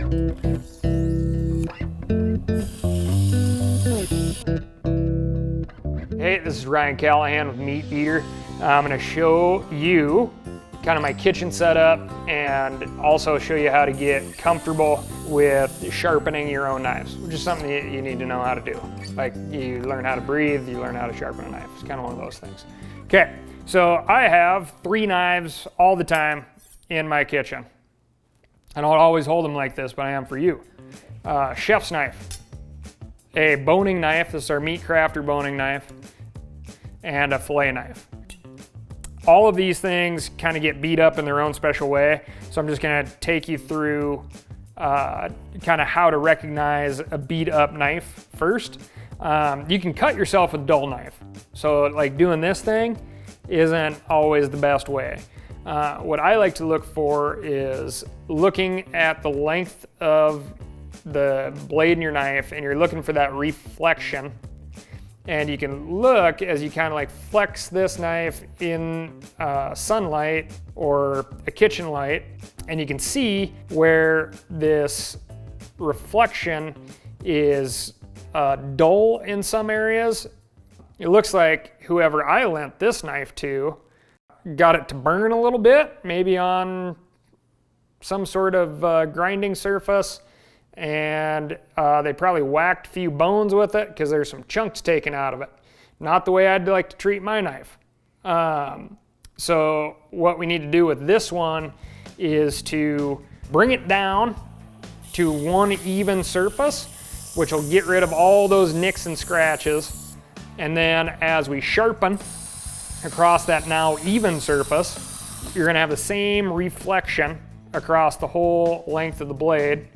Hey, this is Ryan Callaghan with MeatEater. I'm going to show you kind of my kitchen setup and also show you how to get comfortable with sharpening your own knives, which is something you need to know how to do. Like, you learn how to breathe, you learn how to sharpen a knife. It's kind of one of those things. Okay, so I have 3 knives all the time in my kitchen. I don't always hold them like this, but I am for you. Chef's knife, a boning knife, this is our meat crafter boning knife, and a fillet knife. All of these things kind of get beat up in their own special way, so I'm just going to take you through kind of how to recognize a beat up knife first. You can cut yourself with a dull knife, so like doing this thing isn't always the best way. What I like to look for is looking at the length of the blade in your knife, and you're looking for that reflection. And you can look as you kind of like flex this knife in sunlight or a kitchen light, and you can see where this reflection is dull in some areas. It looks like whoever I lent this knife to got it to burn a little bit, maybe on some sort of grinding surface. And they probably whacked a few bones with it because there's some chunks taken out of it. Not the way I'd like to treat my knife. So what we need to do with this one is to bring it down to one even surface, which will get rid of all those nicks and scratches. And then as we sharpen across that now even surface, you're gonna have the same reflection across the whole length of the blade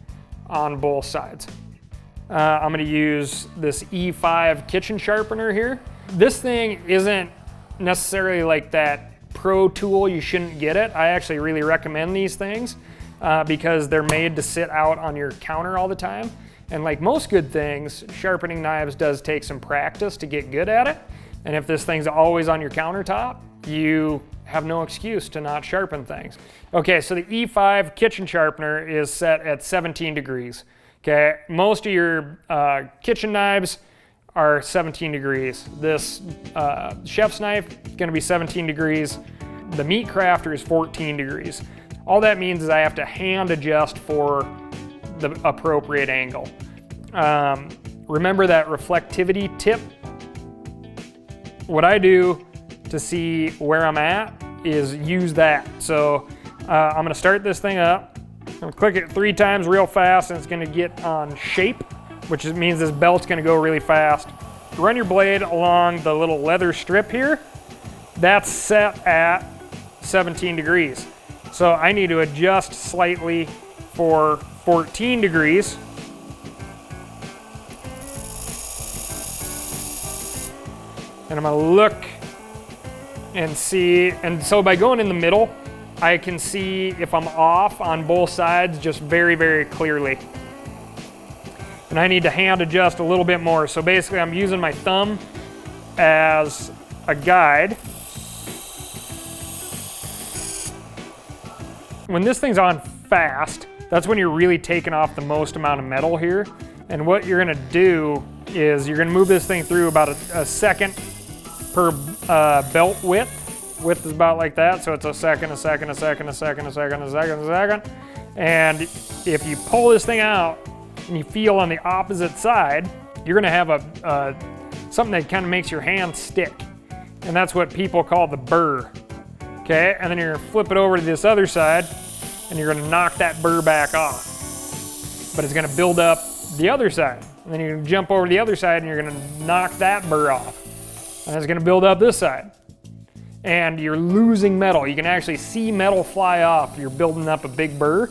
on both sides. I'm going to use this E5 kitchen sharpener here. This thing isn't necessarily like that pro tool, you shouldn't get it. I actually really recommend these things because they're made to sit out on your counter all the time. And like most good things, sharpening knives does take some practice to get good at it. And if this thing's always on your countertop, you have no excuse to not sharpen things. Okay, so the E5 kitchen sharpener is set at 17 degrees. Okay, most of your kitchen knives are 17 degrees. This chef's knife is gonna be 17 degrees. The meat crafter is 14 degrees. All that means is I have to hand adjust for the appropriate angle. Remember that reflectivity tip? What I do to see where I'm at is use that. So I'm gonna start this thing up. I'm gonna click it 3 times real fast, and it's gonna get on shape, which means this belt's gonna go really fast. Run your blade along the little leather strip here. That's set at 17 degrees. So I need to adjust slightly for 14 degrees. And I'm gonna look and see, and so by going in the middle, I can see if I'm off on both sides just very, very clearly. And I need to hand adjust a little bit more. So basically I'm using my thumb as a guide. When this thing's on fast, that's when you're really taking off the most amount of metal here. And what you're gonna do is you're gonna move this thing through about a second per belt width. Width is about like that, so it's a second, a second, a second, a second, a second, a second, a second. And if you pull this thing out and you feel on the opposite side, you're gonna have something that kind of makes your hand stick. And that's what people call the burr. Okay, and then you're gonna flip it over to this other side and you're gonna knock that burr back off. But it's gonna build up the other side. And then you're gonna jump over to the other side and you're gonna knock that burr off. And it's gonna build up this side. And you're losing metal. You can actually see metal fly off. You're building up a big burr.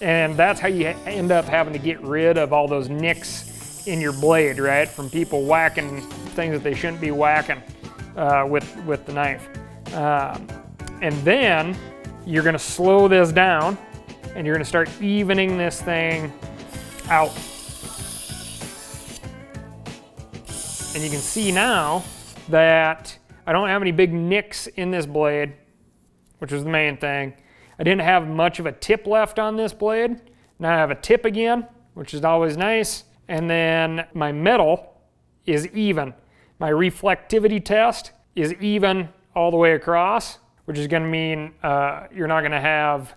And that's how you end up having to get rid of all those nicks in your blade, right? From people whacking things that they shouldn't be whacking with the knife. And then you're gonna slow this down and you're gonna start evening this thing out. And you can see now that I don't have any big nicks in this blade, which was the main thing. I didn't have much of a tip left on this blade, Now I have a tip again, which is always nice. And then my metal is even. My reflectivity test is even all the way across, which is going to mean you're not going to have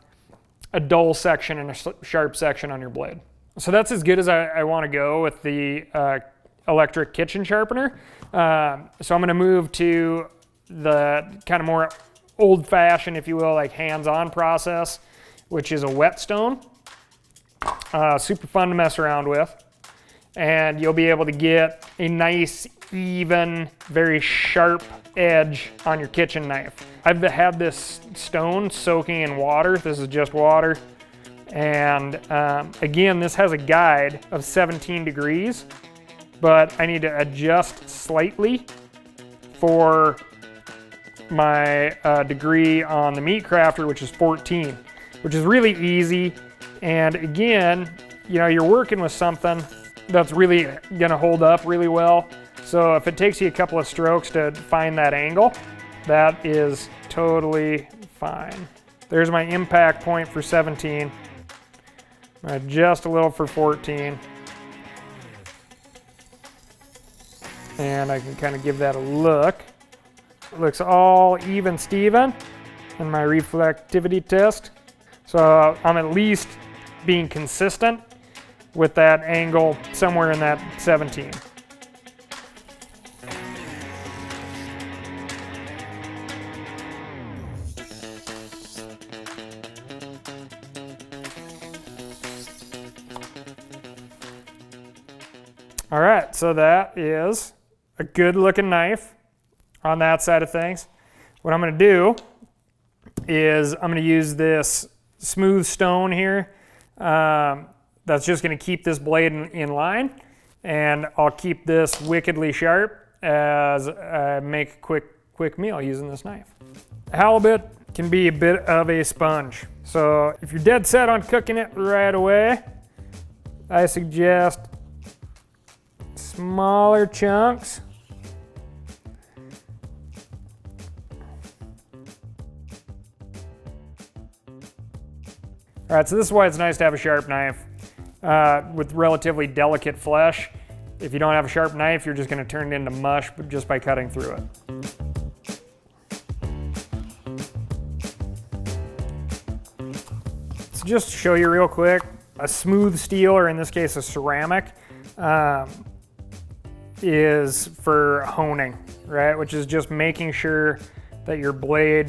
a dull section and a sharp section on your blade. So that's as good as I want to go with the electric kitchen sharpener. So I'm going to move to the kind of more old-fashioned, if you will, like hands-on process, which is a whetstone. Super fun to mess around with. And you'll be able to get a nice, even, very sharp edge on your kitchen knife. I've had this stone soaking in water. This is just water. And again, this has a guide of 17 degrees, but I need to adjust slightly for my degree on the Meat Crafter, which is 14, which is really easy. And again, you know, you're working with something that's really gonna hold up really well. So if it takes you a couple of strokes to find that angle, that is totally fine. There's my impact point for 17. Adjust a little for 14. And I can kind of give that a look. It looks all even Steven in my reflectivity test. So I'm at least being consistent with that angle somewhere in that 17. All right, so that is a good looking knife on that side of things. What I'm gonna do is I'm gonna use this smooth stone here. That's just gonna keep this blade in line, and I'll keep this wickedly sharp as I make a quick meal using this knife. Halibut can be a bit of a sponge. So if you're dead set on cooking it right away, I suggest smaller chunks. All right, so this is why it's nice to have a sharp knife with relatively delicate flesh. If you don't have a sharp knife, you're just going to turn it into mush just by cutting through it. So just to show you real quick, a smooth steel, or in this case a ceramic, is for honing, right? Which is just making sure that your blade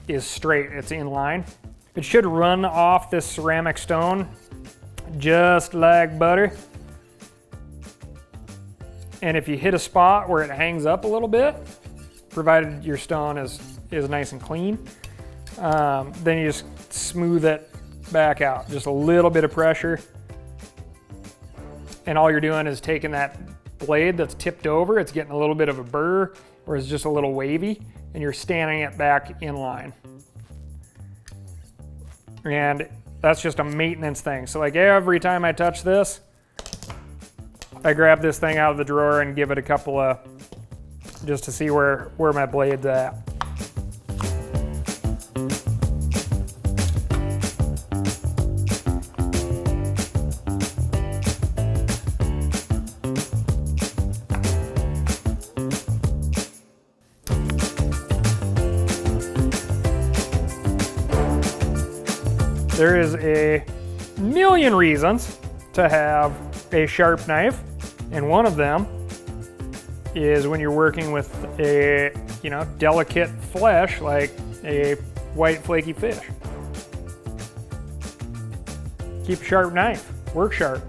is straight, it's in line. It should run off this ceramic stone just like butter. And if you hit a spot where it hangs up a little bit, provided your stone is nice and clean, then you just smooth it back out. Just a little bit of pressure. And all you're doing is taking that blade that's tipped over, it's getting a little bit of a burr, or it's just a little wavy, and you're standing it back in line. And that's just a maintenance thing. So like every time I touch this, I grab this thing out of the drawer and give it a couple of, just to see where my blade's at. There is a million reasons to have a sharp knife, and one of them is when you're working with a, delicate flesh like a white flaky fish. Keep a sharp knife, work sharp.